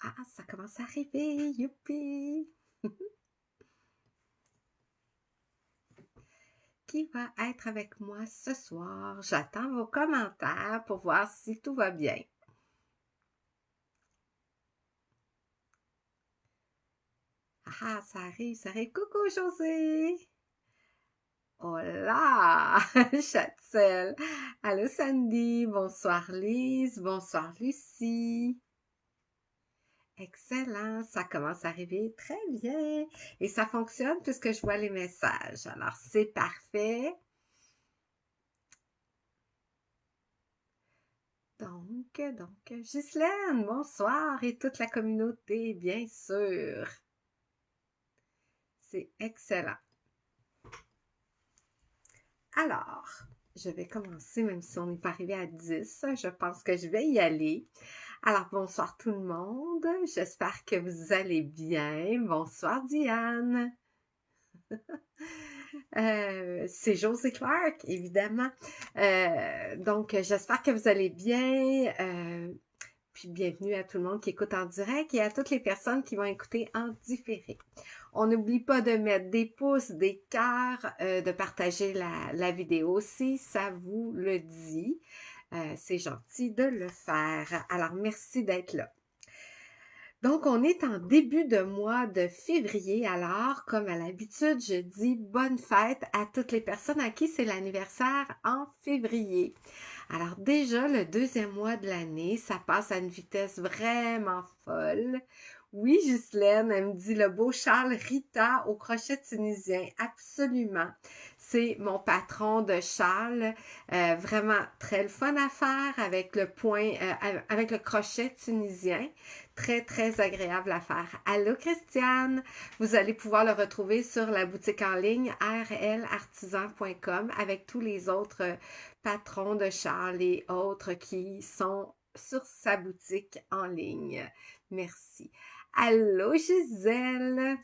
Ah, ça commence à arriver, youpi! Qui va être avec moi ce soir? J'attends vos commentaires pour voir si tout va bien. Ah, ça arrive, ça arrive. Coucou, José! Hola, Chatsel! Allô, Sandy! Bonsoir, Lise! Bonsoir, Lucie! Excellent, ça commence à arriver très bien. Et ça fonctionne puisque je vois les messages. Alors, c'est parfait. Donc, Ghislaine, bonsoir et toute la communauté, bien sûr. C'est excellent. Alors, je vais commencer, même si on n'est pas arrivé à 10. Je pense que je vais y aller. Alors, bonsoir tout le monde. J'espère que vous allez bien. Bonsoir Diane. C'est José Clark, évidemment. Donc, j'espère que vous allez bien. Puis bienvenue à tout le monde qui écoute en direct et à toutes les personnes qui vont écouter en différé. On n'oublie pas de mettre des pouces, des cœurs, de partager la vidéo si ça vous le dit. C'est gentil de le faire. Alors, merci d'être là. Donc, on est en début de mois de février. Alors, comme à l'habitude, je dis bonne fête à toutes les personnes à qui c'est l'anniversaire en février. Alors déjà, le deuxième mois de l'année, ça passe à une vitesse vraiment folle. Oui, Ghislaine, elle me dit le beau Charles Rita au crochet tunisien. Absolument. C'est mon patron de Charles. Vraiment très le fun à faire avec le point, avec le crochet tunisien. Très, très agréable à faire. Allô, Christiane! Vous allez pouvoir le retrouver sur la boutique en ligne rlartisan.com avec tous les autres patrons de Charles et autres qui sont sur sa boutique en ligne. Merci. Allô, Gisèle!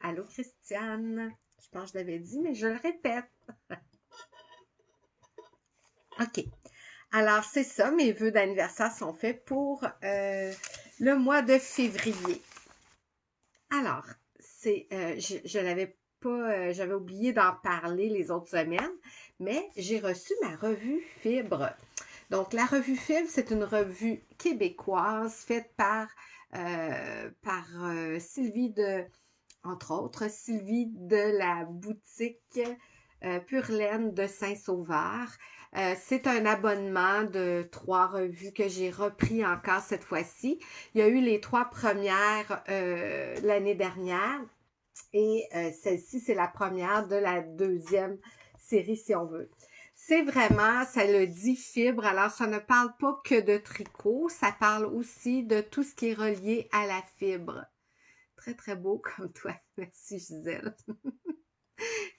Allô, Christiane! Je pense que je l'avais dit, mais je le répète. OK. Alors, c'est ça, mes vœux d'anniversaire sont faits pour le mois de février. Alors, je l'avais pas, j'avais oublié d'en parler les autres semaines, mais j'ai reçu ma revue Fibre. Donc, la revue Fibre, c'est une revue québécoise faite par Sylvie entre autres, Sylvie de la boutique Pure Laine de Saint-Sauveur. C'est un abonnement de 3 revues que j'ai repris encore cette fois-ci. Il y a eu les 3 premières l'année dernière et celle-ci, c'est la première de la deuxième série, si on veut. C'est vraiment, ça le dit fibre, alors ça ne parle pas que de tricot, ça parle aussi de tout ce qui est relié à la fibre. Très, très beau comme toi. Merci, Gisèle.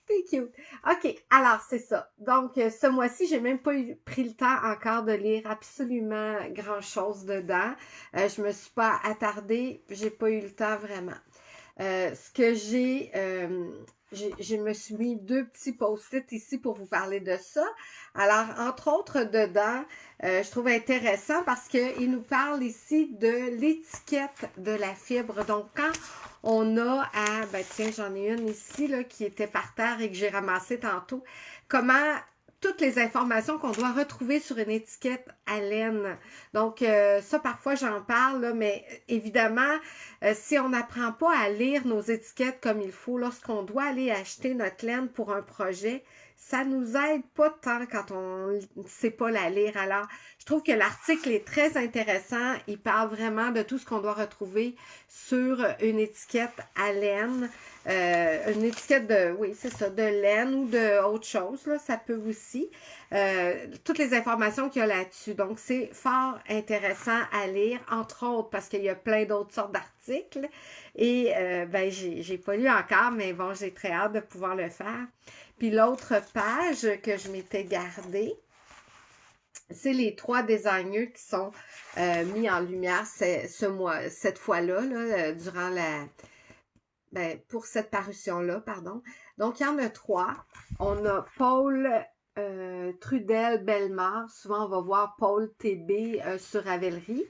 T'es cute. OK, alors c'est ça. Donc, ce mois-ci, j'ai même pas pris le temps encore de lire absolument grand-chose dedans. Je me suis pas attardée, j'ai pas eu le temps vraiment. Ce que je me suis mis 2 petits post-it ici pour vous parler de ça. Alors, entre autres, dedans, je trouve intéressant parce qu'il nous parle ici de l'étiquette de la fibre. Donc, quand on a ben tiens, j'en ai une ici là, qui était par terre et que j'ai ramassée tantôt. Comment toutes les informations qu'on doit retrouver sur une étiquette à laine. Donc, ça, parfois, j'en parle, là, mais évidemment, si on n'apprend pas à lire nos étiquettes comme il faut, lorsqu'on doit aller acheter notre laine pour un projet, ça nous aide pas tant quand on ne sait pas la lire. Alors, je trouve que l'article est très intéressant. Il parle vraiment de tout ce qu'on doit retrouver sur une étiquette à laine. Une étiquette de, oui, c'est ça, de laine ou de autre chose, là, ça peut aussi. Toutes les informations qu'il y a là-dessus. Donc, c'est fort intéressant à lire, entre autres, parce qu'il y a plein d'autres sortes d'articles. Et, ben, j'ai pas lu encore, mais bon, j'ai très hâte de pouvoir le faire. Puis l'autre page que je m'étais gardée, c'est les 3 designers qui sont mis en lumière cette fois-là, là, durant pour cette parution-là, pardon. Donc, il y en a 3. On a Paul Trudel Bellemare. Souvent, on va voir Paul TB sur Ravelry.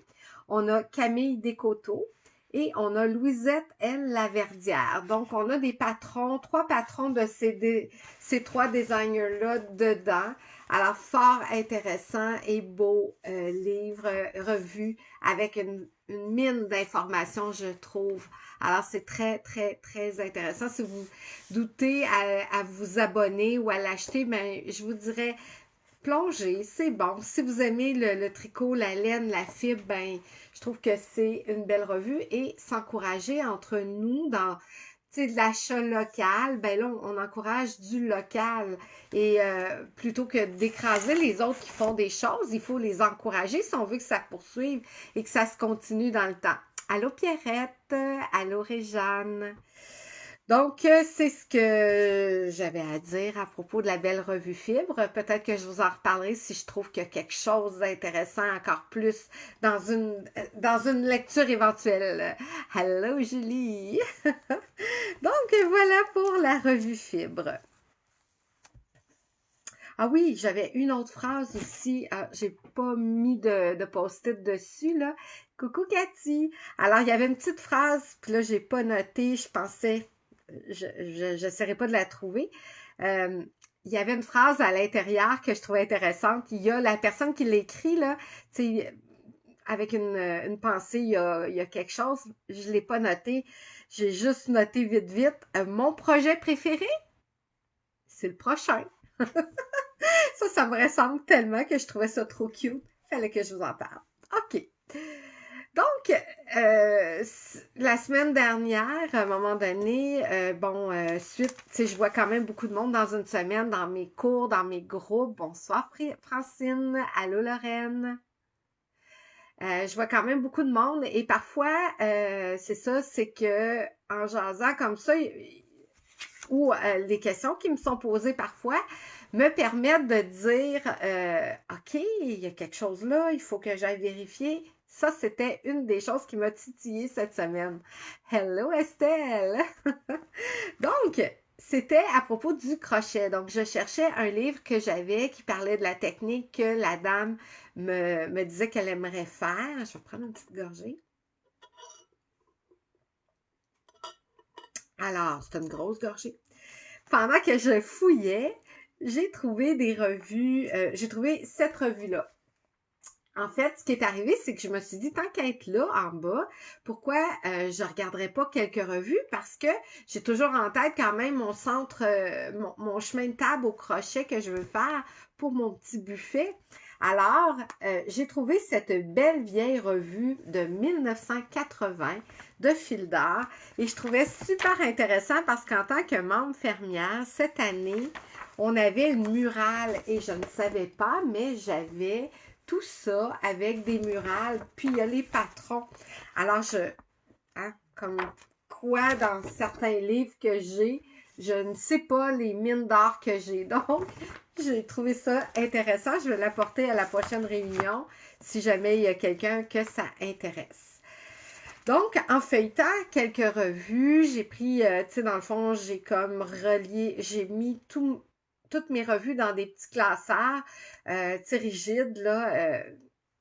on a Camille Descoteaux et on a Louisette L. Laverdière. Donc, on a des patrons, 3 patrons de ces 3 designers-là dedans. Alors, fort intéressant et beau livre, revue avec une mine d'informations, je trouve. Alors, c'est très, très, très intéressant. Si vous doutez à vous abonner ou à l'acheter, ben, je vous dirais, plongez, c'est bon. Si vous aimez le tricot, la laine, la fibre, ben, je trouve que c'est une belle revue. Et s'encourager entre nous dans de l'achat local, ben là, on encourage du local. Et plutôt que d'écraser les autres qui font des choses, il faut les encourager si on veut que ça poursuive et que ça se continue dans le temps. Allô Pierrette, allô Réjeanne. Donc, c'est ce que j'avais à dire à propos de la belle revue Fibre. Peut-être que je vous en reparlerai si je trouve qu'il y a quelque chose d'intéressant encore plus dans une lecture éventuelle. Hello Julie! Donc, voilà pour la revue Fibre. Ah oui, j'avais une autre phrase ici. Ah, j'ai pas mis de post-it dessus, là. Coucou Cathy! Alors, il y avait une petite phrase, puis là, j'ai pas noté, je pensais... Je n'essaierai pas de la trouver. Il y avait une phrase à l'intérieur que je trouvais intéressante. Il y a la personne qui l'écrit, là, tu sais, avec une pensée, il y a quelque chose. Je ne l'ai pas noté. J'ai juste noté vite, vite. Mon projet préféré, c'est le prochain. Ça me ressemble tellement que je trouvais ça trop cute. Fallait que je vous en parle. OK. Donc, la semaine dernière, à un moment donné, suite, tu sais, je vois quand même beaucoup de monde dans une semaine, dans mes cours, dans mes groupes. Bonsoir Francine, allô Lorraine. Je vois quand même beaucoup de monde et parfois, c'est ça, c'est que en jasant comme ça, ou les questions qui me sont posées parfois, me permettent de dire, OK, il y a quelque chose là, il faut que j'aille vérifier. Ça, c'était une des choses qui m'a titillée cette semaine. Hello Estelle! Donc, c'était à propos du crochet. Donc, je cherchais un livre que j'avais qui parlait de la technique que la dame me disait qu'elle aimerait faire. Je vais prendre une petite gorgée. Alors, c'est une grosse gorgée. Pendant que je fouillais, j'ai trouvé des revues, j'ai trouvé cette revue-là. En fait, ce qui est arrivé, c'est que je me suis dit, tant qu'à être là, en bas, pourquoi je regarderais pas quelques revues? Parce que j'ai toujours en tête quand même mon centre, mon chemin de table au crochet que je veux faire pour mon petit buffet. Alors, j'ai trouvé cette belle vieille revue de 1980 de Fil d'art et je trouvais super intéressant parce qu'en tant que membre fermière, cette année, on avait une murale et je ne savais pas, mais j'avais tout ça avec des murales, puis il y a les patrons. Alors, comme quoi dans certains livres que j'ai, je ne sais pas les mines d'or que j'ai. Donc, j'ai trouvé ça intéressant. Je vais l'apporter à la prochaine réunion si jamais il y a quelqu'un que ça intéresse. Donc, en feuilletant quelques revues, j'ai pris, tu sais, dans le fond, j'ai comme relié, j'ai mis toutes mes revues dans des petits classeurs, tu sais, rigides, là,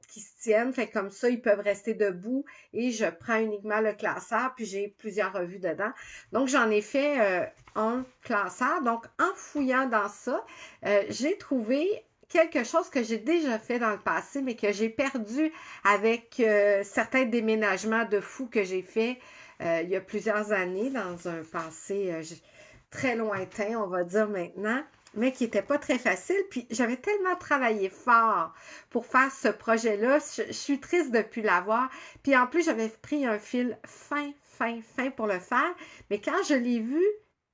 qui se tiennent. Fait que comme ça, ils peuvent rester debout et je prends uniquement le classeur, puis j'ai plusieurs revues dedans. Donc, j'en ai fait un classeur. Donc, en fouillant dans ça, j'ai trouvé quelque chose que j'ai déjà fait dans le passé, mais que j'ai perdu avec certains déménagements de fou que j'ai fait il y a plusieurs années, dans un passé très lointain, on va dire maintenant, mais qui n'était pas très facile. Puis j'avais tellement travaillé fort pour faire ce projet-là. Je suis triste de ne plus l'avoir. Puis en plus, j'avais pris un fil fin pour le faire. Mais quand je l'ai vu,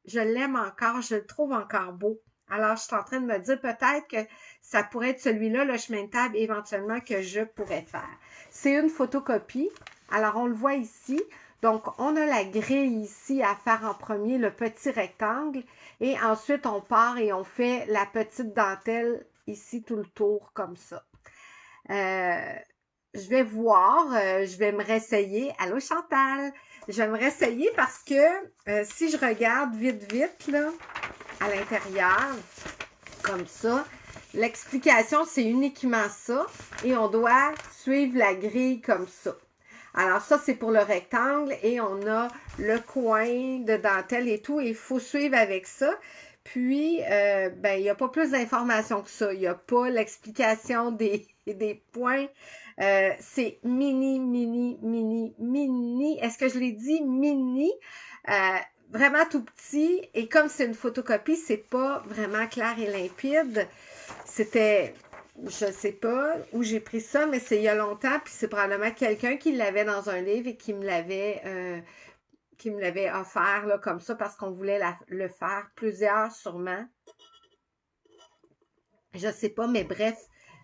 je l'aime encore, je le trouve encore beau. Alors, je suis en train de me dire peut-être que ça pourrait être celui-là, le chemin de table, éventuellement, que je pourrais faire. C'est une photocopie. Alors, on le voit ici. Donc, on a la grille ici à faire en premier, le petit rectangle. Et ensuite, on part et on fait la petite dentelle ici tout le tour, comme ça. Je vais voir, je vais me réessayer. Allô, Chantal? Je vais me réessayer parce que si je regarde vite, là, à l'intérieur, comme ça, l'explication, c'est uniquement ça. Et on doit suivre la grille comme ça. Alors ça, c'est pour le rectangle et on a le coin de dentelle et tout. Il faut suivre avec ça. Puis, ben, il n'y a pas plus d'informations que ça. Il n'y a pas l'explication des points. C'est mini, mini, mini, mini. Est-ce que je l'ai dit? Mini. Vraiment tout petit. Et comme c'est une photocopie, c'est pas vraiment clair et limpide. C'était, je sais pas où j'ai pris ça, mais c'est il y a longtemps, puis c'est probablement quelqu'un qui l'avait dans un livre et qui me l'avait offert là, comme ça parce qu'on voulait le faire, plusieurs sûrement. Je sais pas, mais bref,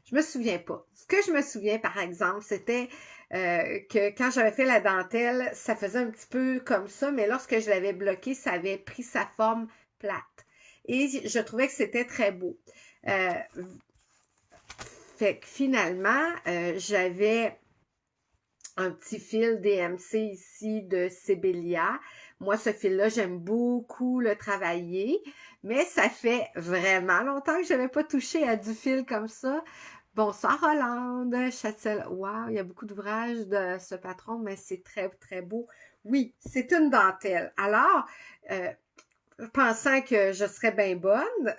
je me souviens pas. Ce que je me souviens, par exemple, c'était que quand j'avais fait la dentelle, ça faisait un petit peu comme ça, mais lorsque je l'avais bloqué, ça avait pris sa forme plate. Et je trouvais que c'était très beau. Euh, Fait que finalement, j'avais un petit fil DMC ici de Sibélia. Moi, ce fil-là, j'aime beaucoup le travailler, mais ça fait vraiment longtemps que je n'avais pas touché à du fil comme ça. Bonsoir Hollande, Châtel. Wow, il y a beaucoup d'ouvrages de ce patron, mais c'est très, très beau. Oui, c'est une dentelle. Alors, pensant que je serais bien bonne,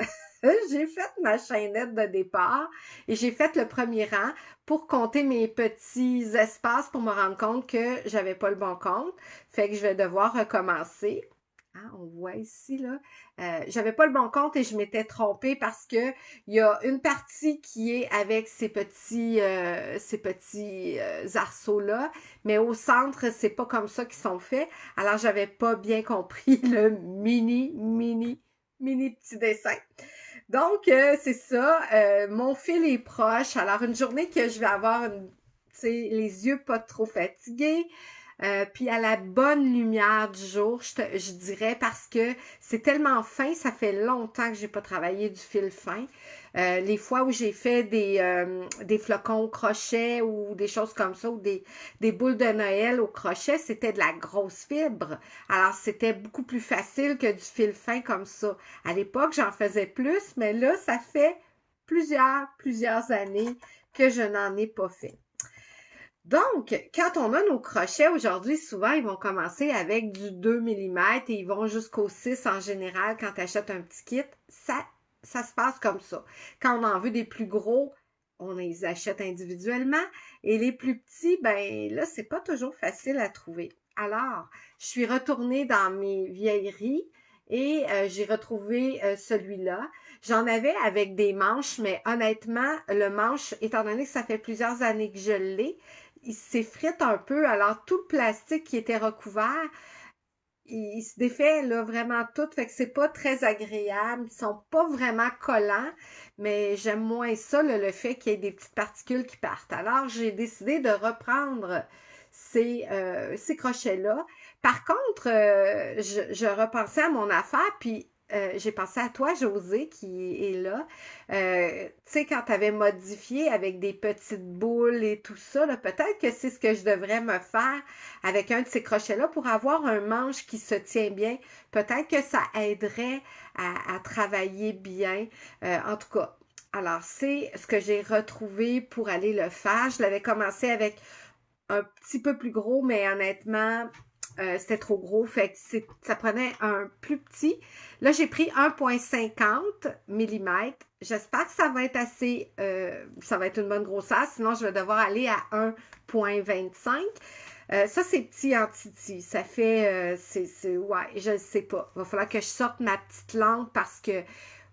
j'ai fait ma chaînette de départ et j'ai fait le premier rang pour compter mes petits espaces pour me rendre compte que j'avais pas le bon compte. Fait que je vais devoir recommencer. Hein, on voit ici, là. J'avais pas le bon compte et je m'étais trompée parce que il y a une partie qui est avec ces petits arceaux-là, mais au centre, c'est pas comme ça qu'ils sont faits. Alors, j'avais pas bien compris le mini petit dessin. Donc, c'est ça. Mon fil est proche. Alors, une journée que je vais avoir les yeux pas trop fatigués, puis à la bonne lumière du jour, je dirais, parce que c'est tellement fin, ça fait longtemps que j'ai pas travaillé du fil fin. Les fois où j'ai fait des flocons au crochet ou des choses comme ça, ou des boules de Noël au crochet, c'était de la grosse fibre. Alors, c'était beaucoup plus facile que du fil fin comme ça. À l'époque, j'en faisais plus, mais là, ça fait plusieurs années que je n'en ai pas fait. Donc, quand on a nos crochets aujourd'hui, souvent, ils vont commencer avec du 2 mm et ils vont jusqu'au 6 en général quand tu achètes un petit kit. Ça se passe comme ça. Quand on en veut des plus gros, on les achète individuellement. Et les plus petits, ben là, c'est pas toujours facile à trouver. Alors, je suis retournée dans mes vieilleries et j'ai retrouvé celui-là. J'en avais avec des manches, mais honnêtement, le manche, étant donné que ça fait plusieurs années que je l'ai, il s'effrite un peu. Alors, tout le plastique qui était recouvert, il se défait là vraiment tout. Fait que c'est pas très agréable. Ils sont pas vraiment collants, mais j'aime moins ça, là, le fait qu'il y ait des petites particules qui partent. Alors, j'ai décidé de reprendre ces crochets-là. Par contre, je repensais à mon affaire, puis j'ai pensé à toi, José, qui est là. Tu sais, quand tu avais modifié avec des petites boules et tout ça, là, peut-être que c'est ce que je devrais me faire avec un de ces crochets-là pour avoir un manche qui se tient bien. Peut-être que ça aiderait à travailler bien. En tout cas, alors c'est ce que j'ai retrouvé pour aller le faire. Je l'avais commencé avec un petit peu plus gros, mais honnêtement, c'était trop gros. Fait que ça prenait un plus petit. Là, j'ai pris 1,50 mm. J'espère que ça va être assez, ça va être une bonne grosseur. Sinon, je vais devoir aller à 1,25. Ça, c'est petit en titi. Ça fait, ouais, je ne sais pas. Il va falloir que je sorte ma petite lampe parce que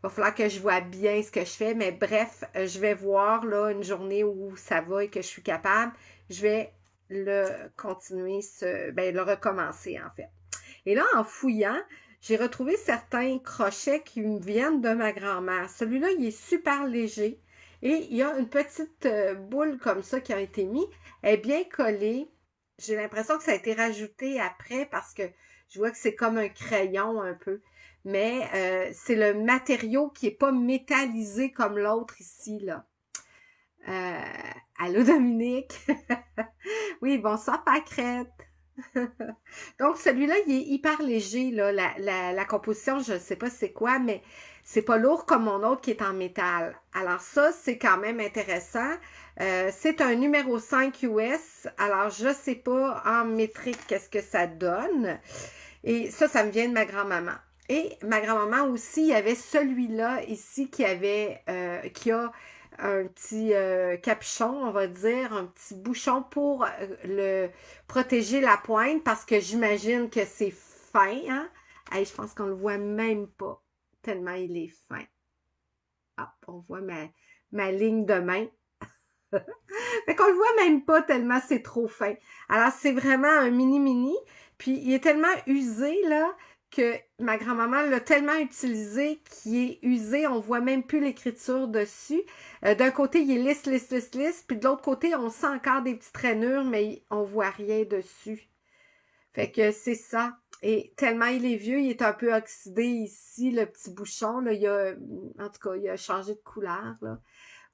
va falloir que je vois bien ce que je fais. Mais bref, je vais voir là une journée où ça va et que je suis capable. Je vais le continuer, le recommencer en fait. Et là, en fouillant, j'ai retrouvé certains crochets qui me viennent de ma grand-mère. Celui-là, il est super léger et il y a une petite boule comme ça qui a été mise. Elle est bien collée. J'ai l'impression que ça a été rajouté après parce que je vois que c'est comme un crayon un peu. Mais c'est le matériau qui n'est pas métallisé comme l'autre ici, là. Allô Dominique? Oui, bonsoir Pâquerette. Donc, celui-là, il est hyper léger, là. La composition, je ne sais pas c'est quoi, mais c'est pas lourd comme mon autre qui est en métal. Alors ça, c'est quand même intéressant. C'est un numéro 5 US. Alors, je sais pas en métrique qu'est-ce que ça donne. Et ça me vient de ma grand-maman. Et ma grand-maman aussi, il y avait celui-là ici qui a un petit capuchon, on va dire, un petit bouchon pour le protéger la pointe parce que j'imagine que c'est fin, hein? Hey, je pense qu'on le voit même pas tellement il est fin. Ah, on voit ma ligne de main. Fait qu'on le voit même pas tellement c'est trop fin. Alors, c'est vraiment un mini-mini. Puis, il est tellement usé, là, que ma grand-maman l'a tellement utilisé qu'il est usé. On voit même plus l'écriture dessus. D'un côté, il est lisse, lisse, lisse, lisse. Puis de l'autre côté, on sent encore des petites rainures, mais on voit rien dessus. Fait que c'est ça. Et tellement il est vieux, il est un peu oxydé ici, le petit bouchon. Là, en tout cas, il a changé de couleur, là.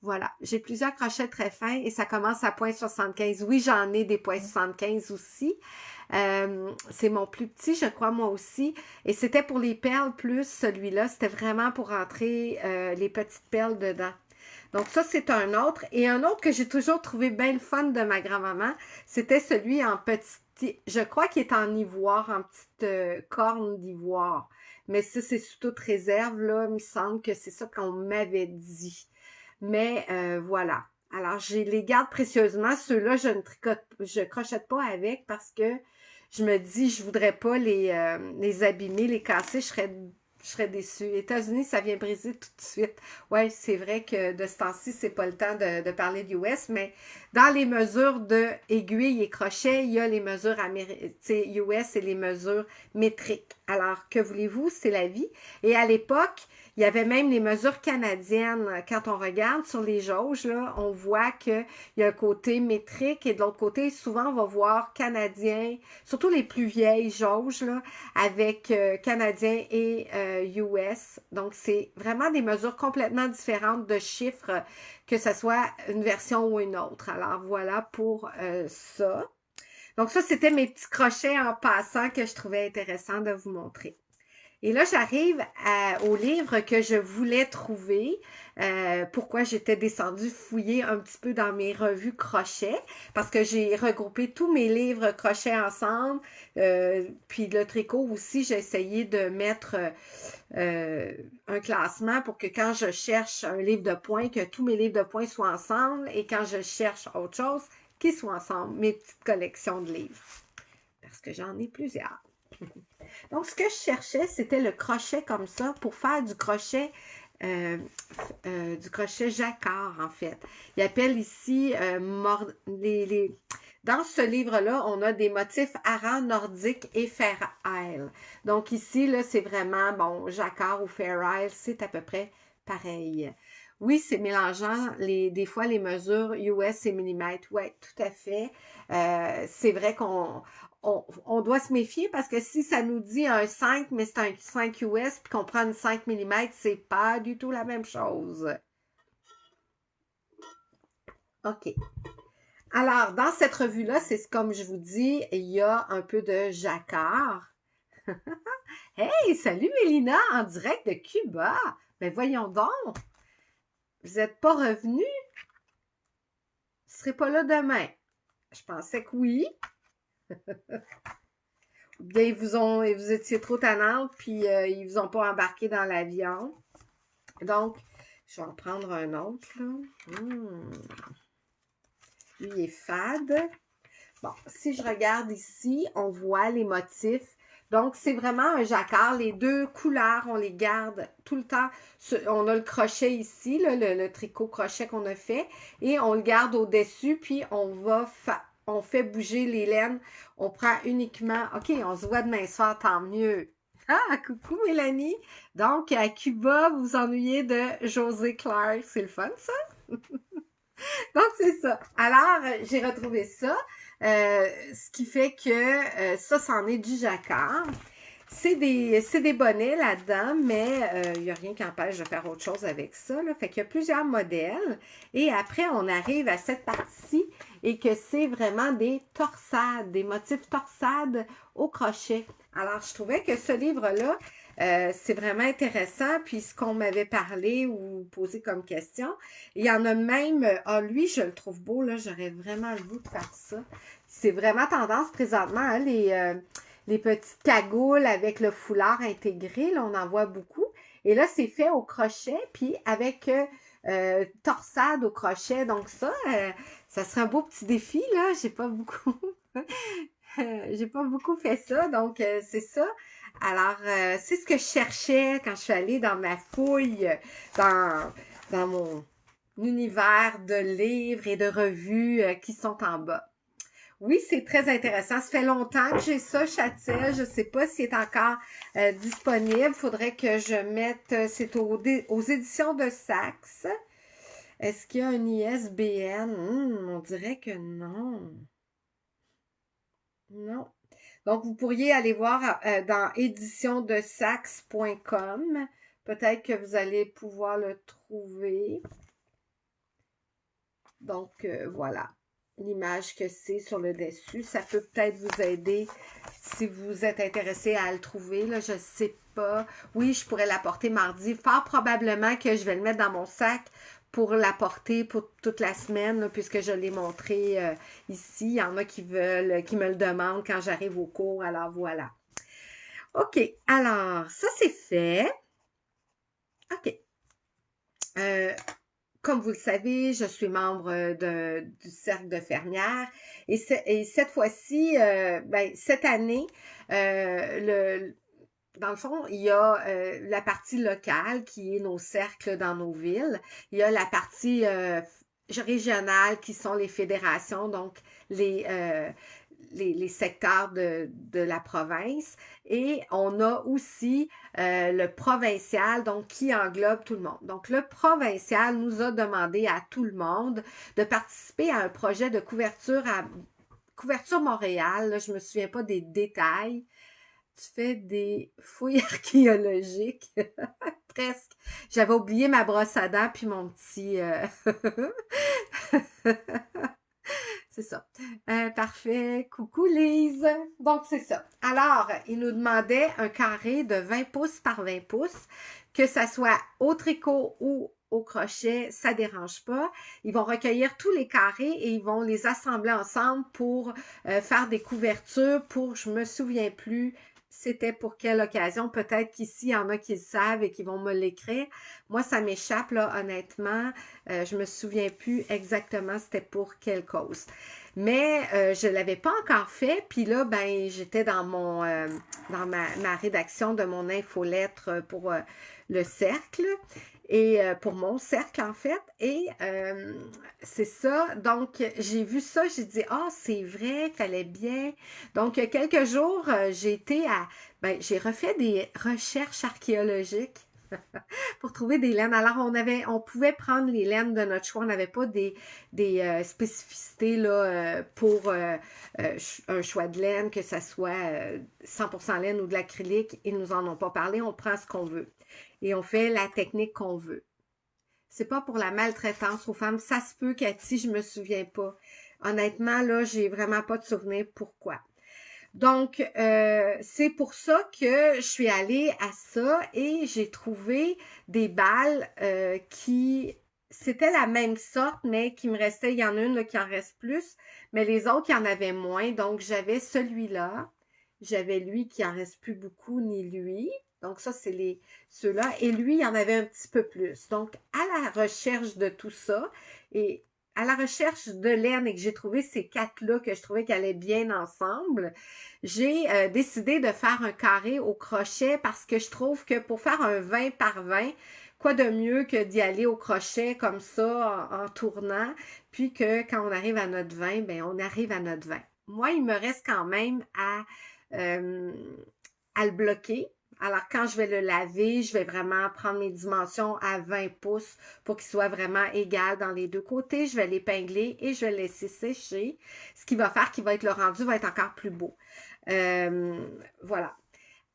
Voilà, j'ai plusieurs crochets très fins et ça commence à 0,75. Oui, j'en ai des 0,75 aussi. C'est mon plus petit, je crois, moi aussi. Et c'était pour les perles plus celui-là. C'était vraiment pour rentrer les petites perles dedans. Donc ça, c'est un autre. Et un autre que j'ai toujours trouvé bien le fun de ma grand-maman, c'était celui en petit, je crois qu'il est en ivoire, en petite corne d'ivoire. Mais ça, c'est sous toute réserve, là. Il me semble que c'est ça qu'on m'avait dit. Mais voilà. Alors, je les garde précieusement. Ceux-là, je crochette pas avec parce que je me dis, je voudrais pas les abîmer, les casser. Je serais déçue. États-Unis, ça vient briser tout de suite. Ouais, c'est vrai que de ce temps-ci, c'est pas le temps de parler d'US, mais dans les mesures de aiguille et crochet, il y a les mesures US et les mesures métriques. Alors, que voulez-vous? C'est la vie. Et à l'époque, il y avait même les mesures canadiennes. Quand on regarde sur les jauges, là, on voit qu'il y a un côté métrique et de l'autre côté, souvent, on va voir canadien, surtout les plus vieilles jauges, là, avec canadien et US. Donc, c'est vraiment des mesures complètement différentes de chiffres, que ce soit une version ou une autre. Alors, voilà pour ça. Donc, ça, c'était mes petits crochets en passant que je trouvais intéressant de vous montrer. Et là, j'arrive au livre que je voulais trouver. Pourquoi j'étais descendue fouiller un petit peu dans mes revues crochet, parce que j'ai regroupé tous mes livres crochet ensemble. Puis le tricot aussi, j'ai essayé de mettre un classement pour que quand je cherche un livre de points, que tous mes livres de points soient ensemble et quand je cherche autre chose, qu'ils soient ensemble, mes petites collections de livres. Parce que j'en ai plusieurs. Donc, ce que je cherchais, c'était le crochet comme ça pour faire du crochet jacquard, en fait. Il appelle ici, dans ce livre-là, on a des motifs haras, nordiques et Fair Isle. Donc, ici, là, c'est vraiment, bon, jacquard ou Fair Isle, c'est à peu près pareil. Oui, c'est mélangeant des fois les mesures US et millimètres. Oui, tout à fait. C'est vrai qu'on doit se méfier parce que si ça nous dit un 5, mais c'est un 5 US, puis qu'on prend une 5 mm, c'est pas du tout la même chose. OK. Alors, dans cette revue-là, c'est comme je vous dis, il y a un peu de jacquard. Hey, salut Mélina, en direct de Cuba. Ben voyons donc, vous n'êtes pas revenu? Vous ne serez pas là demain. Je pensais que oui. Ou bien vous étiez trop tannante, puis ils vous ont pas embarqué dans l'avion. Donc, je vais en prendre un autre, là. Lui, il est fade. Bon, si je regarde ici, on voit les motifs. Donc, c'est vraiment un jacquard. Les deux couleurs, on les garde tout le temps. On a le crochet ici, là, le tricot crochet qu'on a fait. Et on le garde au-dessus, puis on fait bouger les laines. On prend uniquement... OK, on se voit demain soir, tant mieux. Ah, coucou Mélanie. Donc, à Cuba, vous vous ennuyez de José Clark. C'est le fun, ça? Donc, c'est ça. Alors, j'ai retrouvé ça. Ce qui fait que ça, c'en est du jacquard. C'est des bonnets là-dedans, mais il n'y a rien qui empêche de faire autre chose avec ça, là. Fait qu'il y a plusieurs modèles. Et après, on arrive à cette partie et que c'est vraiment des torsades, des motifs torsades au crochet. Alors, je trouvais que ce livre-là, c'est vraiment intéressant, puis ce qu'on m'avait parlé ou posé comme question, il y en a même, lui, je le trouve beau, là, j'aurais vraiment le goût de faire ça. C'est vraiment tendance présentement, hein, les petites cagoules avec le foulard intégré, là, on en voit beaucoup. Et là, c'est fait au crochet, puis avec torsade au crochet. Donc ça serait un beau petit défi, là. J'ai pas beaucoup fait ça, donc c'est ça. Alors, c'est ce que je cherchais quand je suis allée dans ma fouille, dans mon univers de livres et de revues qui sont en bas. Oui, c'est très intéressant. Ça fait longtemps que j'ai ça, Châtel. Je sais pas s'il est encore disponible. Faudrait que je mette, c'est aux éditions de Saxe. Est-ce qu'il y a un ISBN? On dirait que non. Non. Donc, vous pourriez aller voir dans éditiondesaxe.com. Peut-être que vous allez pouvoir le trouver. Donc, voilà l'image que c'est sur le dessus. Ça peut peut-être vous aider si vous êtes intéressé à le trouver. Là, je sais pas. Oui, je pourrais l'apporter mardi. Fort probablement que je vais le mettre dans mon sac pour l'apporter pour toute la semaine, là, puisque je l'ai montré ici. Il y en a qui veulent, qui me le demandent quand j'arrive au cours. Alors, voilà. OK. Alors, ça, c'est fait. OK. Comme vous le savez, je suis membre du Cercle de fermières et cette fois-ci, cette année, dans le fond, il y a la partie locale qui est nos cercles dans nos villes. Il y a la partie régionale qui sont les fédérations, donc les secteurs de la province. Et on a aussi le provincial, donc qui englobe tout le monde. Donc, le provincial nous a demandé à tout le monde de participer à un projet de couverture Montréal. Là, je me souviens pas des détails. Tu fais des fouilles archéologiques. Presque. J'avais oublié ma brosse à dents puis mon petit... C'est ça. Parfait. Coucou Lise. Donc, c'est ça. Alors, il nous demandait un carré de 20 pouces par 20 pouces, que ça soit au tricot ou au crochet, ça dérange pas. Ils vont recueillir tous les carrés et ils vont les assembler ensemble pour faire des couvertures pour, je me souviens plus, c'était pour quelle occasion. Peut-être qu'ici, il y en a qui le savent et qui vont me l'écrire. Moi, ça m'échappe, là, honnêtement. Je me souviens plus exactement c'était pour quelle cause. Mais je l'avais pas encore fait. Puis là, ben, j'étais dans ma rédaction de mon infolettre pour le cercle. Et pour mon cercle, en fait. Et c'est ça. Donc, j'ai vu ça, j'ai dit, c'est vrai, fallait bien. Donc, quelques jours, j'ai refait des recherches archéologiques pour trouver des laines. Alors, on pouvait prendre les laines de notre choix. On n'avait pas des spécificités là pour un choix de laine, que ça soit 100% laine ou de l'acrylique. Ils nous en ont pas parlé. On prend ce qu'on veut et on fait la technique qu'on veut. C'est pas pour la maltraitance aux femmes. Ça se peut, Cathy, je me souviens pas. Honnêtement, là, j'ai vraiment pas de souvenir pourquoi. Donc, c'est pour ça que je suis allée à ça et j'ai trouvé des balles c'était la même sorte, mais qui me restait, il y en a une là, qui en reste plus, mais les autres, il y en avait moins. Donc, j'avais celui-là, j'avais lui qui en reste plus beaucoup, ni lui. Donc, ça, c'est ceux-là. Et lui, il y en avait un petit peu plus. Donc, à la recherche de tout ça, et à la recherche de laine et que j'ai trouvé ces quatre-là que je trouvais qu'elles allaient bien ensemble, j'ai décidé de faire un carré au crochet parce que je trouve que pour faire un 20 par 20, quoi de mieux que d'y aller au crochet comme ça en tournant, puis que quand on arrive à notre 20, ben on arrive à notre 20. Moi, il me reste quand même à le bloquer. Alors, quand je vais le laver, je vais vraiment prendre mes dimensions à 20 pouces pour qu'il soit vraiment égal dans les deux côtés. Je vais l'épingler et je vais le laisser sécher. Ce qui va faire le rendu va être encore plus beau. Voilà.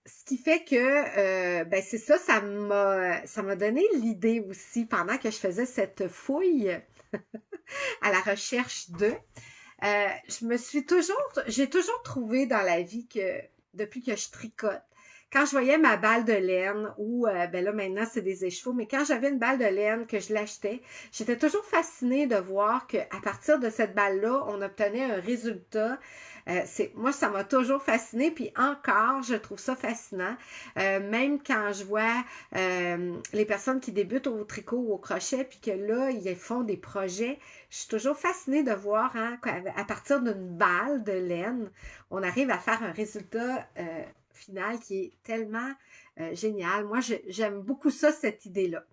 Ce qui fait que, c'est ça, ça m'a donné l'idée aussi pendant que je faisais cette fouille à la recherche J'ai toujours trouvé dans la vie que, depuis que je tricote, quand je voyais ma balle de laine, ou ben là maintenant c'est des écheveaux, mais quand j'avais une balle de laine que je l'achetais, j'étais toujours fascinée de voir que à partir de cette balle-là, on obtenait un résultat. Moi, ça m'a toujours fascinée, puis encore, je trouve ça fascinant. Même quand je vois les personnes qui débutent au tricot ou au crochet, puis que là, ils font des projets, je suis toujours fascinée de voir hein, qu'à partir d'une balle de laine, on arrive à faire un résultat final qui est tellement génial. Moi, j'aime beaucoup ça, cette idée-là.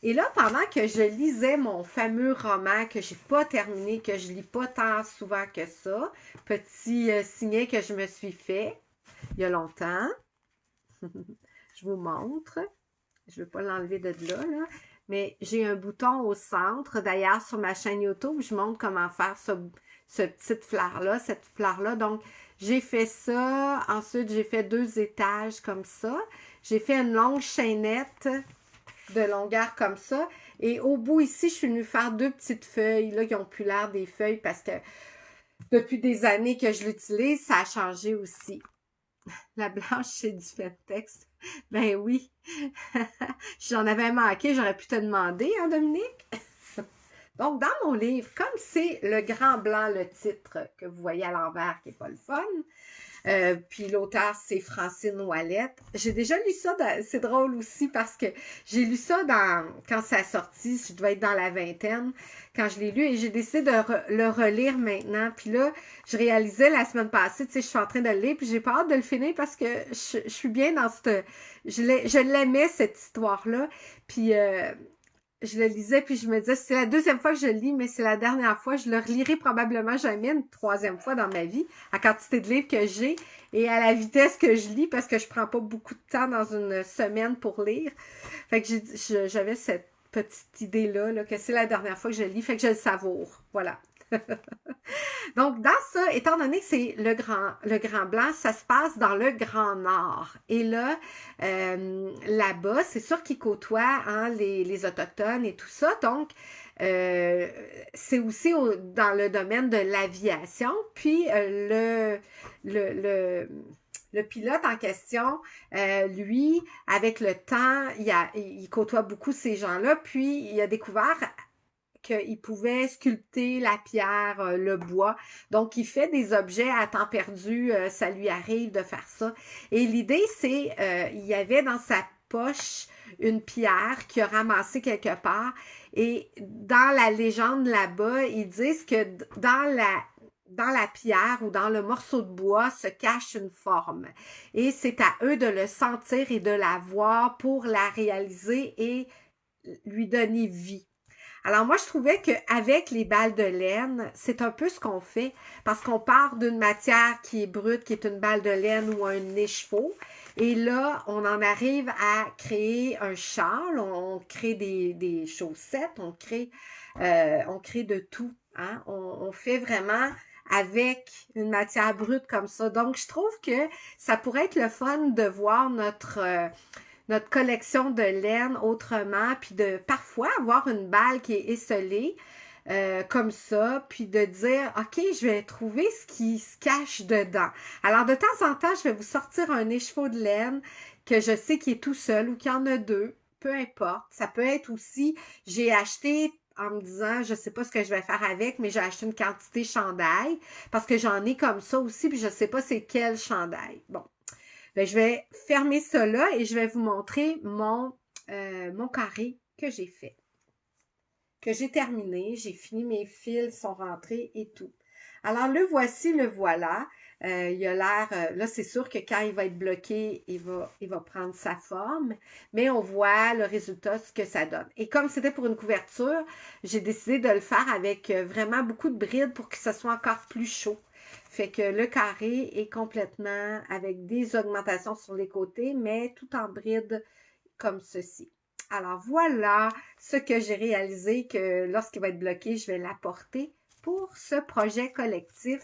Et là, pendant que je lisais mon fameux roman que j'ai pas terminé, que je lis pas tant souvent que ça, petit signet que je me suis fait il y a longtemps, je vous montre. Je ne vais pas l'enlever de là, mais j'ai un bouton au centre. D'ailleurs, sur ma chaîne YouTube, je montre comment faire ce petite fleur-là, cette fleur-là. Donc, j'ai fait ça. Ensuite, j'ai fait 2 étages comme ça. J'ai fait une longue chaînette de longueur comme ça. Et au bout ici, je suis venue faire 2 petites feuilles, là, qui ont plus l'air des feuilles parce que depuis des années que je l'utilise, ça a changé aussi. La blanche, c'est du Fentex. Ben oui. J'en avais manqué, j'aurais pu te demander, hein, Dominique? Donc, dans mon livre, comme c'est le grand blanc, le titre que vous voyez à l'envers, qui n'est pas le fun, puis l'auteur, c'est Francine Ouellette. J'ai déjà lu ça, c'est drôle aussi parce que j'ai lu ça quand ça a sorti, je devais être dans la vingtaine, quand je l'ai lu, et j'ai décidé de le relire maintenant. Puis là, je réalisais la semaine passée, tu sais, je suis en train de le lire, puis j'ai pas hâte de le finir parce que je suis bien dans cette... Je l'aimais, cette histoire-là. Puis... je le lisais, puis je me disais, c'est la 2e fois que je le lis, mais c'est la dernière fois. Je le relirai probablement jamais une 3e fois dans ma vie, à la quantité de livres que j'ai et à la vitesse que je lis, parce que je prends pas beaucoup de temps dans une semaine pour lire. Fait que j'avais cette petite idée-là, là, que c'est la dernière fois que je le lis, fait que je le savoure. Voilà. Donc, dans ça, étant donné que c'est le grand blanc, ça se passe dans le Grand Nord. Et là, là-bas, c'est sûr qu'ils côtoient hein, les Autochtones et tout ça. Donc, c'est aussi dans le domaine de l'aviation. Puis, le pilote en question, lui, avec le temps, il côtoie beaucoup ces gens-là. Puis, il a découvert qu'il pouvait sculpter la pierre, le bois. Donc, il fait des objets à temps perdu. Ça lui arrive de faire ça. Et l'idée, c'est, il y avait dans sa poche une pierre qu'il a ramassée quelque part. Et dans la légende là-bas, ils disent que dans la pierre ou dans le morceau de bois se cache une forme. Et c'est à eux de le sentir et de la voir pour la réaliser et lui donner vie. Alors moi, je trouvais qu'avec les balles de laine, c'est un peu ce qu'on fait parce qu'on part d'une matière qui est brute, qui est une balle de laine ou un écheveau. Et là, on en arrive à créer un châle, on crée des chaussettes, on crée de tout. Hein? On fait vraiment avec une matière brute comme ça. Donc, je trouve que ça pourrait être le fun de voir notre collection de laine autrement, puis de parfois avoir une balle qui est esselée comme ça, puis de dire, OK, je vais trouver ce qui se cache dedans. Alors, de temps en temps, je vais vous sortir un écheveau de laine que je sais qui est tout seul ou qu'il y en a 2, peu importe. Ça peut être aussi, j'ai acheté en me disant, je sais pas ce que je vais faire avec, mais j'ai acheté une quantité chandail parce que j'en ai comme ça aussi, puis je sais pas c'est quel chandail. Bon. Ben, je vais fermer ça là et je vais vous montrer mon carré que j'ai fait. Que j'ai terminé. J'ai fini, mes fils sont rentrés et tout. Alors, le voici, le voilà. Il a l'air, là, c'est sûr que quand il va être bloqué, il va prendre sa forme, mais on voit le résultat, ce que ça donne. Et comme c'était pour une couverture, j'ai décidé de le faire avec vraiment beaucoup de brides pour que ce soit encore plus chaud. Fait que le carré est complètement avec des augmentations sur les côtés, mais tout en bride comme ceci. Alors voilà ce que j'ai réalisé que lorsqu'il va être bloqué, je vais l'apporter pour ce projet collectif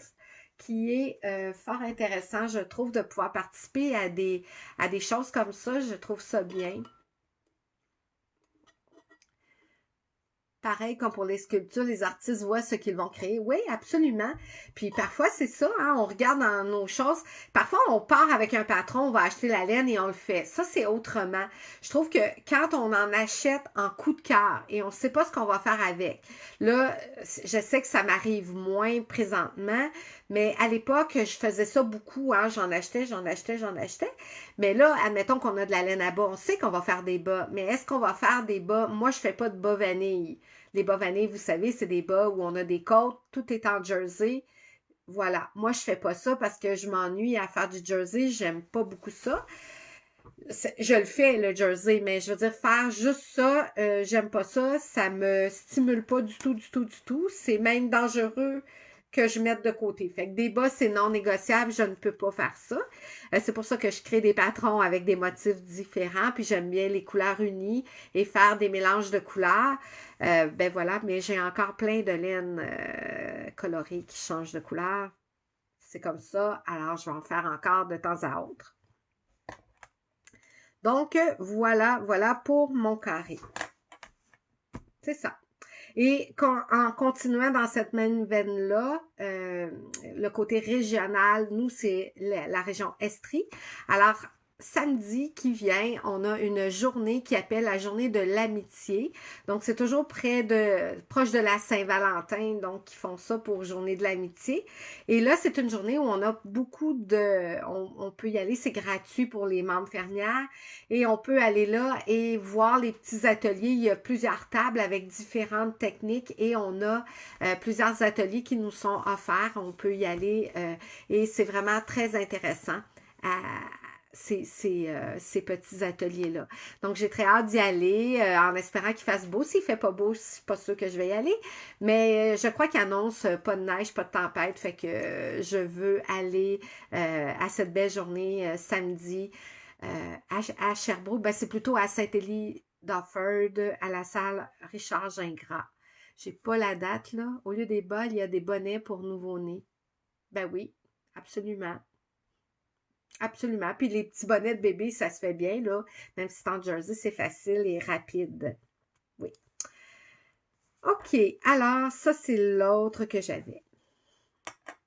qui est fort intéressant, je trouve, de pouvoir participer à des choses comme ça. Je trouve ça bien. pareil comme pour les sculptures, les artistes voient ce qu'ils vont créer. Oui, absolument. Puis parfois, c'est ça, hein, on regarde dans nos choses. Parfois, on part avec un patron, on va acheter la laine et on le fait. Ça, c'est autrement. Je trouve que quand on en achète en coup de cœur et on ne sait pas ce qu'on va faire avec, là, je sais que ça m'arrive moins présentement, mais à l'époque, je faisais ça beaucoup, hein, j'en achetais. Mais là, admettons qu'on a de la laine à bas, on sait qu'on va faire des bas, mais est-ce qu'on va faire des bas? Moi, je fais pas de bas vanille. Les bas vanille, vous savez, c'est des bas où on a des côtes, tout est en jersey. Voilà. Moi, je fais pas ça parce que je m'ennuie à faire du jersey, j'aime pas beaucoup ça. Je le fais, le jersey, mais je veux dire, faire juste ça, j'aime pas ça, ça me stimule pas du tout. C'est même dangereux que je mette de côté. Fait que des bas, c'est non négociable, je ne peux pas faire ça. C'est pour ça que je crée des patrons avec des motifs différents, puis j'aime bien les couleurs unies et faire des mélanges de couleurs. Ben voilà, mais j'ai encore plein de laine colorée qui changent de couleur. C'est comme ça, alors je vais en faire encore de temps à autre. Donc, voilà pour mon carré. C'est ça. Et en continuant dans cette même veine-là, le côté régional, nous, c'est la région Estrie. Alors, samedi qui vient, on a une journée qui appelle la journée de l'amitié. Donc, c'est toujours proche de la Saint-Valentin, donc ils font ça pour journée de l'amitié. Et là, c'est une journée où on a beaucoup on peut y aller, c'est gratuit pour les membres fermières. Et on peut aller là et voir les petits ateliers. Il y a plusieurs tables avec différentes techniques et on a plusieurs ateliers qui nous sont offerts. On peut y aller et c'est vraiment très intéressant. Ces petits ateliers-là. Donc, j'ai très hâte d'y aller en espérant qu'il fasse beau. S'il fait pas beau, je suis pas sûre que je vais y aller. Mais je crois qu'il annonce pas de neige, pas de tempête. Fait que je veux aller à cette belle journée samedi à Sherbrooke. Ben, c'est plutôt à Saint-Élie-d'Offord, à la salle Richard Gingras. J'ai pas la date, là. Au lieu des bas, il y a des bonnets pour nouveau-nés. Ben oui, absolument. Absolument. Puis les petits bonnets de bébé, ça se fait bien, là. Même si c'est en jersey, c'est facile et rapide. Oui. OK. Alors, ça, c'est l'autre que j'avais.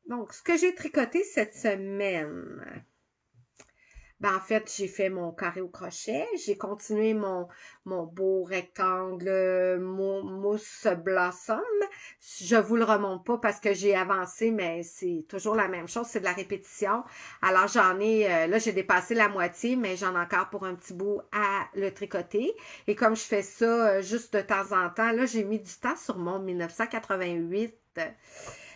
Donc, ce que j'ai tricoté cette semaine. Ben, en fait, j'ai fait mon carré au crochet. J'ai continué mon beau rectangle mousse blossom. Je vous le remonte pas parce que j'ai avancé, mais c'est toujours la même chose. C'est de la répétition. Alors, là, j'ai dépassé la moitié, mais j'en ai encore pour un petit bout à le tricoter. Et comme je fais ça juste de temps en temps, là, j'ai mis du temps sur mon 1988.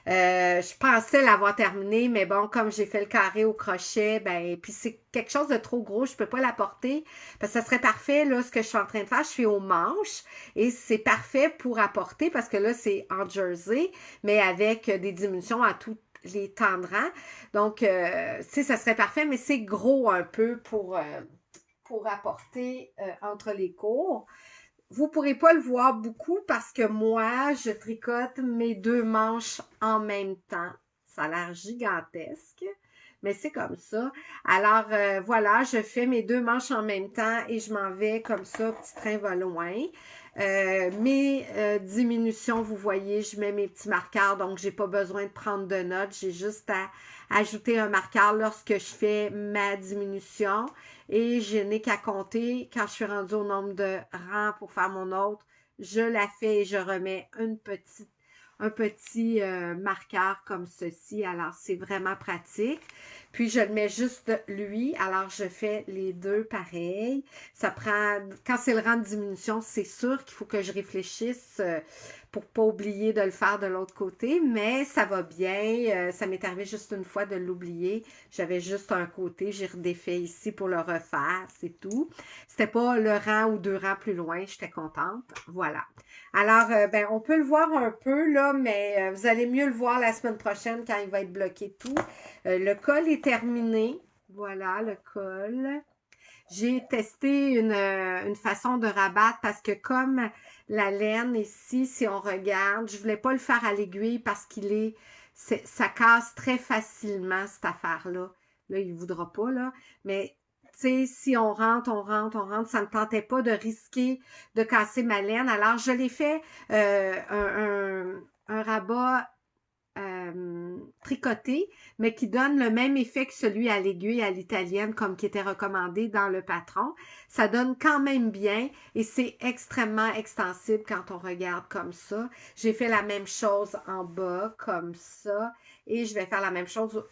Je pensais l'avoir terminé, mais bon, comme j'ai fait le carré au crochet, ben, puis c'est quelque chose de trop gros, je peux pas l'apporter, parce que ça serait parfait, là, ce que je suis en train de faire, je suis aux manches, et c'est parfait pour apporter, parce que là, c'est en jersey, mais avec des diminutions à tous les tendrans, donc, ça serait parfait, mais c'est gros un peu pour apporter entre les cours. Vous ne pourrez pas le voir beaucoup parce que moi, je tricote mes deux manches en même temps. Ça a l'air gigantesque, mais c'est comme ça. Alors, voilà, je fais mes deux manches en même temps et je m'en vais comme ça, petit train va loin. Mes diminutions, vous voyez, je mets mes petits marqueurs, donc j'ai pas besoin de prendre de notes. J'ai juste à ajouter un marqueur lorsque je fais ma diminution. Et je n'ai qu'à compter, quand je suis rendue au nombre de rangs pour faire mon autre, je la fais et je remets un petit marqueur comme ceci. Alors, c'est vraiment pratique. Puis, je le mets juste lui. Alors, je fais les deux pareils. Ça prend, quand c'est le rang de diminution, c'est sûr qu'il faut que je réfléchisse pour pas oublier de le faire de l'autre côté, mais ça va bien. Ça m'est arrivé juste une fois de l'oublier. J'avais juste un côté, j'ai redéfait ici pour le refaire, c'est tout. C'était pas le rang ou deux rangs plus loin, j'étais contente. Voilà. Alors, ben, on peut le voir un peu, là, mais vous allez mieux le voir la semaine prochaine quand il va être bloqué tout. Le col est terminé. Voilà, le col. J'ai testé une façon de rabattre parce que comme la laine ici, si on regarde, je voulais pas le faire à l'aiguille parce ça casse très facilement cette affaire-là. Là, il ne voudra pas, là. Mais tu sais, si on rentre, ça me tentait pas de risquer de casser ma laine. Alors, je l'ai fait un rabat tricoté, mais qui donne le même effet que celui à l'aiguille à l'italienne, comme qui était recommandé dans le patron. Ça donne quand même bien et c'est extrêmement extensible quand on regarde comme ça. J'ai fait la même chose en bas, comme ça, et je vais faire la même chose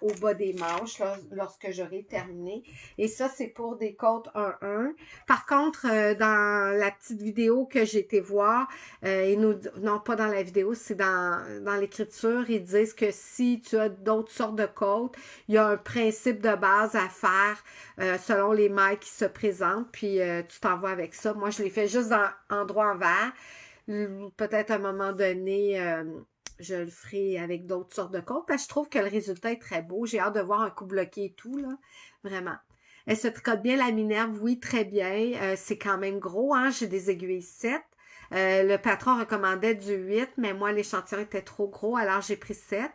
au bas des manches lorsque j'aurai terminé. Et ça, c'est pour des côtes 1-1. Par contre, dans la petite vidéo que j'ai été voir, non pas dans la vidéo, c'est dans l'écriture, ils disent que si tu as d'autres sortes de côtes, il y a un principe de base à faire selon les mailles qui se présentent, puis tu t'en vas avec ça. Moi, je l'ai fait juste en droit envers. Peut-être à un moment donné, je le ferai avec d'autres sortes de côtes, parce que je trouve que le résultat est très beau. J'ai hâte de voir un coup bloqué et tout, là. Vraiment. Elle se tricote bien la Minerve, oui, très bien. C'est quand même gros, hein. J'ai des aiguilles 7. Le patron recommandait du 8, mais moi, l'échantillon était trop gros, alors j'ai pris 7.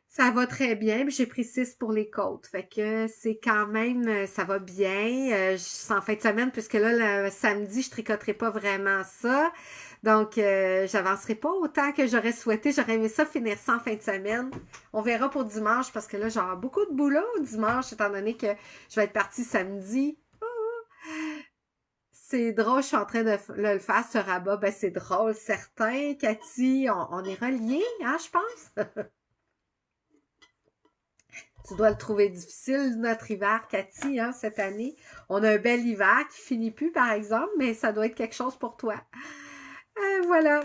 Ça va très bien, puis j'ai pris 6 pour les côtes. Fait que c'est quand même, ça va bien. C'est en fin de semaine, puisque là, le samedi, je tricoterai pas vraiment ça. Donc, j'avancerai pas autant que j'aurais souhaité. J'aurais aimé ça finir ça en fin de semaine. On verra pour dimanche, parce que là, j'aurai beaucoup de boulot dimanche, étant donné que je vais être partie samedi. C'est drôle, je suis en train de le faire, ce rabat. Ben, c'est drôle, certain. Cathy, on est reliés, hein, je pense. Tu dois le trouver difficile, notre hiver, Cathy, hein, cette année. On a un bel hiver qui finit plus, par exemple, mais ça doit être quelque chose pour toi. Voilà.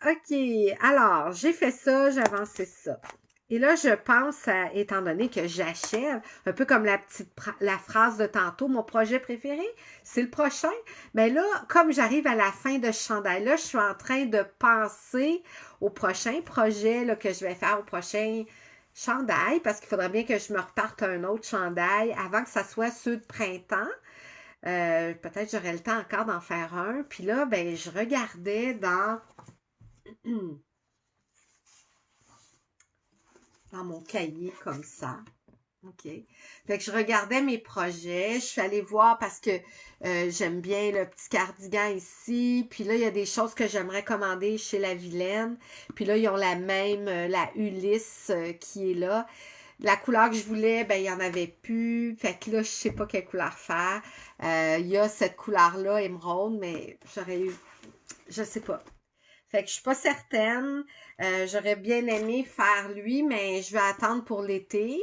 OK. Alors, j'ai fait ça, j'ai avancé ça. Et là, je pense, étant donné que j'achève, un peu comme la phrase de tantôt, mon projet préféré, c'est le prochain. Mais là, comme j'arrive à la fin de ce chandail-là, je suis en train de penser au prochain projet là, que je vais faire, au prochain chandail, parce qu'il faudrait bien que je me reparte un autre chandail avant que ça soit ceux de printemps. Peut-être j'aurai le temps encore d'en faire un. Puis là, ben, je regardais dans mon cahier comme ça. OK. Fait que je regardais mes projets. Je suis allée voir parce que j'aime bien le petit cardigan ici. Puis là, il y a des choses que j'aimerais commander chez la Vilaine. Puis là, ils ont la même, la Ulysse qui est là. La couleur que je voulais, ben, il n'y en avait plus. Fait que là, je sais pas quelle couleur faire. Il y a cette couleur-là, émeraude, mais j'aurais eu, je sais pas. Fait que je suis pas certaine. J'aurais bien aimé faire lui, mais je vais attendre pour l'été.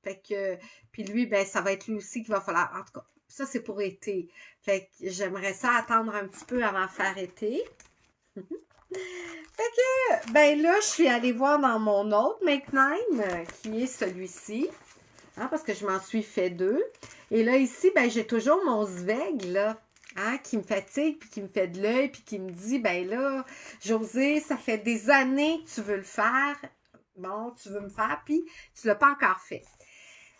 Fait que, puis lui, ben, ça va être lui aussi qu'il va falloir. En tout cas, ça, c'est pour été. Fait que j'aimerais ça attendre un petit peu avant de faire été. Fait que, ben là, je suis allée voir dans mon autre Make Nine, qui est celui-ci. Hein, parce que je m'en suis fait 2. Et là, ici, ben, j'ai toujours mon Zweig, là. Hein, qui me fatigue, puis qui me fait de l'œil, puis qui me dit, ben là, Josée, ça fait des années que tu veux le faire. Bon, tu veux me faire, puis tu l'as pas encore fait.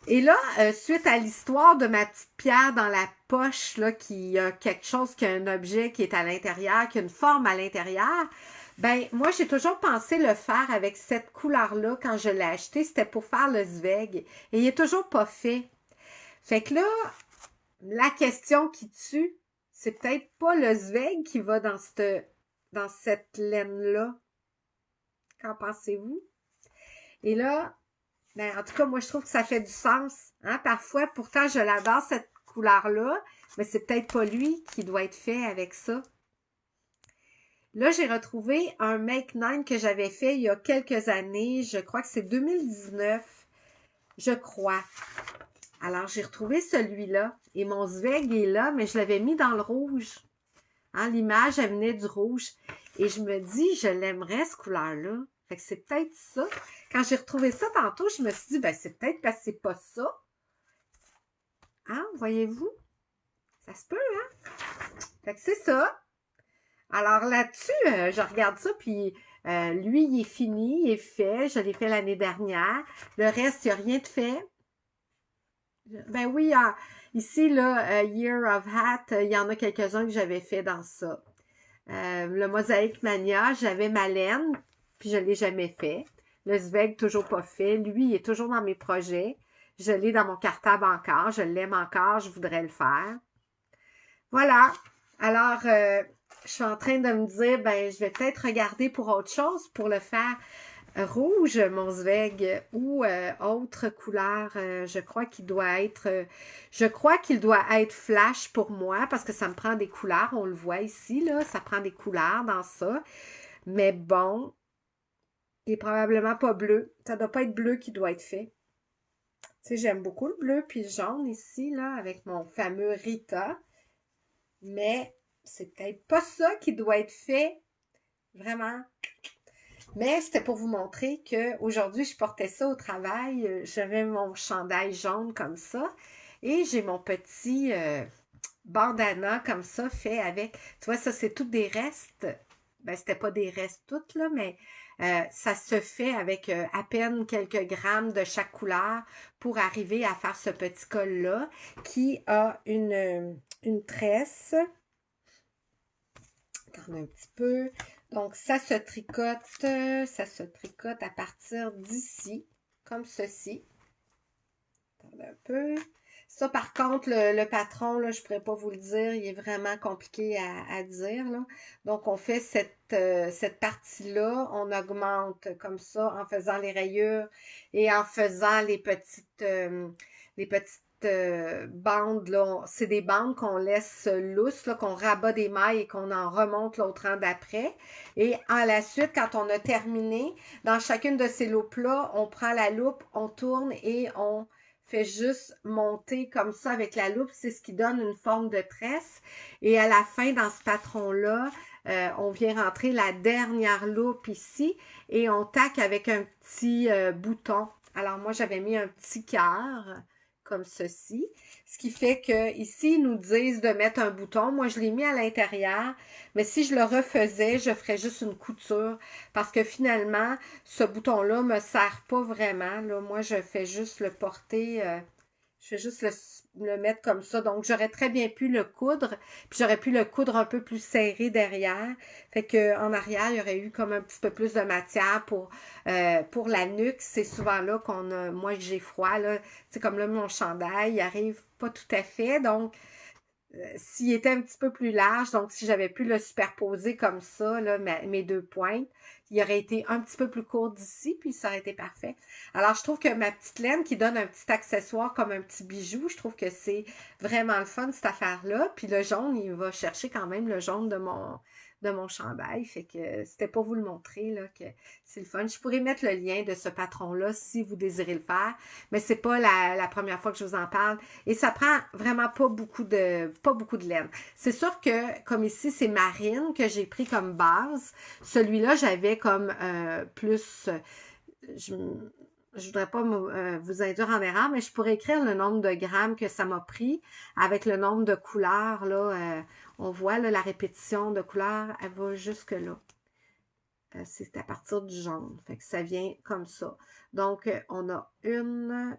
Et là, suite à l'histoire de ma petite pierre dans la poche, là, qui a quelque chose, qui a un objet qui est à l'intérieur, qui a une forme à l'intérieur, ben, moi, j'ai toujours pensé le faire avec cette couleur-là quand je l'ai acheté. C'était pour faire le Zweig. Et il est toujours pas fait. Fait que là, la question qui tue, c'est peut-être pas le Zweig qui va dans cette laine-là. Qu'en pensez-vous? Et là, ben, en tout cas, moi, je trouve que ça fait du sens. Hein? Parfois, pourtant, je l'adore, cette couleur-là, mais c'est peut-être pas lui qui doit être fait avec ça. Là, j'ai retrouvé un Make 9 que j'avais fait il y a quelques années. Je crois que c'est 2019. Je crois. Alors, j'ai retrouvé celui-là. Et mon Zweig est là, mais je l'avais mis dans le rouge. Hein, l'image, elle venait du rouge. Et je me dis, je l'aimerais, cette couleur-là. Fait que c'est peut-être ça. Quand j'ai retrouvé ça tantôt, je me suis dit, ben, c'est peut-être parce que c'est pas ça. Hein, voyez-vous? Ça se peut, hein? Fait que c'est ça. Alors là-dessus, je regarde ça, puis lui, il est fini, il est fait. Je l'ai fait l'année dernière. Le reste, il n'y a rien de fait. Ben oui, ici, là, Year of Hat, il y en a quelques-uns que j'avais fait dans ça. Le Mosaïque Mania, j'avais ma laine, puis je ne l'ai jamais fait. Le Zweig, toujours pas fait. Lui, il est toujours dans mes projets. Je l'ai dans mon cartable encore, je l'aime encore, je voudrais le faire. Voilà. Alors, je suis en train de me dire, ben, je vais peut-être regarder pour autre chose pour le faire rouge, mon Zweig, ou autre couleur. Je crois qu'il doit être flash pour moi parce que ça me prend des couleurs. On le voit ici, là, ça prend des couleurs dans ça. Mais bon, il est probablement pas bleu. Ça doit pas être bleu qui doit être fait. Tu sais, j'aime beaucoup le bleu puis le jaune ici, là, avec mon fameux Rita. Mais c'est peut-être pas ça qui doit être fait. Vraiment. Mais c'était pour vous montrer qu'aujourd'hui, je portais ça au travail. J'avais mon chandail jaune comme ça. Et j'ai mon petit bandana comme ça fait avec. Tu vois, ça, c'est tous des restes. Ben, c'était pas des restes toutes, là, mais ça se fait avec à peine quelques grammes de chaque couleur pour arriver à faire ce petit col-là qui a une tresse. Attendez un petit peu. Donc, ça se tricote à partir d'ici, comme ceci. Attendez un peu. Ça, par contre, le patron, là, je ne pourrais pas vous le dire, il est vraiment compliqué à dire, là. Donc, on fait cette partie-là, on augmente comme ça en faisant les rayures et en faisant les petites bandes, là. C'est des bandes qu'on laisse lousses, là, qu'on rabat des mailles et qu'on en remonte l'autre rang d'après. Et à la suite, quand on a terminé, dans chacune de ces loupes-là, on prend la loupe, on tourne et on fait juste monter comme ça avec la loupe, c'est ce qui donne une forme de tresse. Et à la fin, dans ce patron-là, on vient rentrer la dernière loupe ici et on taque avec un petit bouton. Alors moi, j'avais mis un petit cœur comme ceci, ce qui fait que ici, ils nous disent de mettre un bouton. Moi, je l'ai mis à l'intérieur, mais si je le refaisais, je ferais juste une couture parce que finalement, ce bouton-là me sert pas vraiment. Là, moi, je fais juste le porter, je fais juste le mettre comme ça. Donc, j'aurais très bien pu le coudre, puis j'aurais pu le coudre un peu plus serré derrière. Fait que en arrière, il y aurait eu comme un petit peu plus de matière pour la nuque. C'est souvent là qu'on a, moi, j'ai froid, là. C'est comme là, mon chandail, il arrive pas tout à fait. Donc, s'il était un petit peu plus large, donc si j'avais pu le superposer comme ça, là, mes deux pointes, il aurait été un petit peu plus court d'ici, puis ça aurait été parfait. Alors, je trouve que ma petite laine qui donne un petit accessoire comme un petit bijou, je trouve que c'est vraiment le fun, cette affaire-là. Puis le jaune, il va chercher quand même le jaune de mon chandail. Fait que c'était pour vous le montrer, là, que c'est le fun. Je pourrais mettre le lien de ce patron-là si vous désirez le faire, mais c'est pas la première fois que je vous en parle. Et ça prend vraiment pas beaucoup de laine. C'est sûr que, comme ici, c'est marine que j'ai pris comme base. Celui-là, j'avais comme plus... je voudrais pas vous induire en erreur, mais je pourrais écrire le nombre de grammes que ça m'a pris avec le nombre de couleurs. Là, on voit là, la répétition de couleurs, elle va jusque là. C'est à partir du jaune. Fait que ça vient comme ça. Donc, on a une,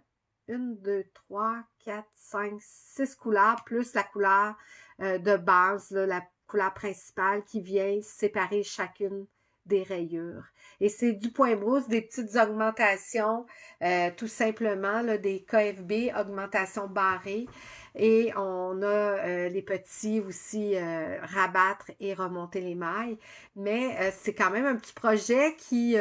2, 3, 4, 5, 6 couleurs, plus la couleur de base, là, la couleur principale qui vient séparer chacune des rayures. Et c'est du point brousse, des petites augmentations, tout simplement, là, des KFB, augmentation barrée. Et on a les petits aussi rabattre et remonter les mailles. Mais c'est quand même un petit projet qui...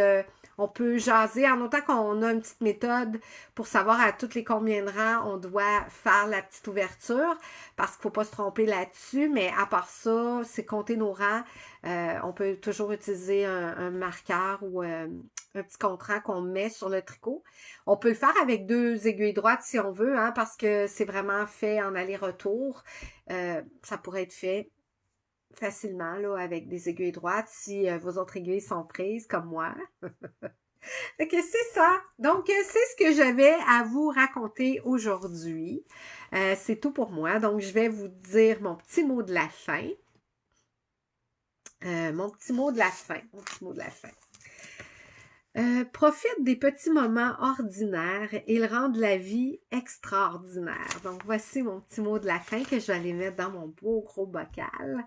on peut jaser en autant qu'on a une petite méthode pour savoir à toutes les combien de rangs on doit faire la petite ouverture parce qu'il ne faut pas se tromper là-dessus, mais à part ça, c'est compter nos rangs. On peut toujours utiliser un marqueur ou un petit contrant qu'on met sur le tricot. On peut le faire avec 2 aiguilles droites si on veut, hein, parce que c'est vraiment fait en aller-retour. Ça pourrait être fait facilement là, avec des aiguilles droites si vos autres aiguilles sont prises comme moi. Fait que c'est ça. Donc, c'est ce que j'avais à vous raconter aujourd'hui. C'est tout pour moi. Donc, je vais vous dire mon petit mot de la fin. Mon petit mot de la fin. Profite des petits moments ordinaires et ils rendent la vie extraordinaire. Donc, voici mon petit mot de la fin que je vais aller mettre dans mon beau gros bocal.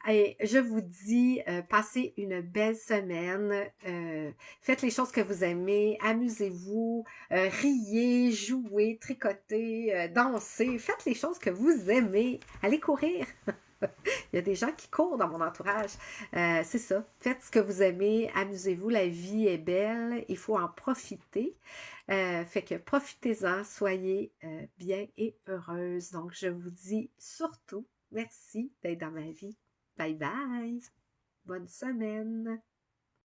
Et je vous dis, passez une belle semaine, faites les choses que vous aimez, amusez-vous, riez, jouez, tricotez, dansez, faites les choses que vous aimez, allez courir. Il y a des gens qui courent dans mon entourage. C'est ça, faites ce que vous aimez, amusez-vous, la vie est belle, il faut en profiter. Fait que profitez-en, soyez bien et heureuse. Donc, je vous dis surtout merci d'être dans ma vie. Bye bye. Bonne semaine.